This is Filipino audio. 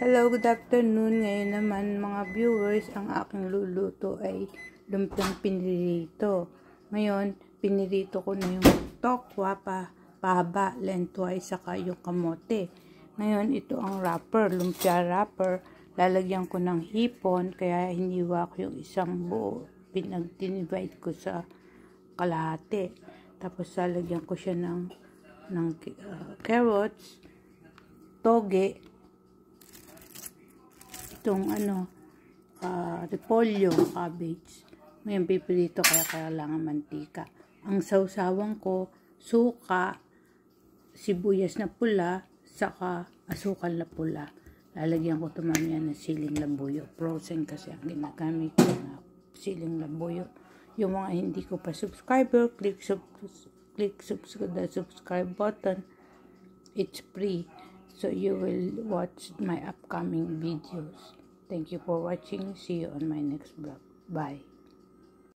Hello, good afternoon. Ngayon naman mga viewers, ang aking luluto ay lumpiang pinirito. Ngayon, pinirito ko na yung tokwa, pahaba, lengthwise, saka yung kamote. Ngayon, ito ang wrapper, lumpia wrapper. Lalagyan ko ng hipon, kaya hiniwa ko yung isang buo. Pinag-divide ko sa kalahati. Tapos, lalagyan ko siya ng carrots, toge, itong repolyo, cabbage. Ngayon pipirito kaya kailangan mantika. Ang sausawan ko, suka, sibuyas na pula, saka asukal na pula. Lalagyan ko ito mamaya ng siling labuyo. Frozen kasi ang ginagamit ko na siling labuyo. Yung mga hindi ko pa subscriber, click the subscribe button. It's free. So you will watch my upcoming videos. Thank you for watching. See you on my next vlog. Bye.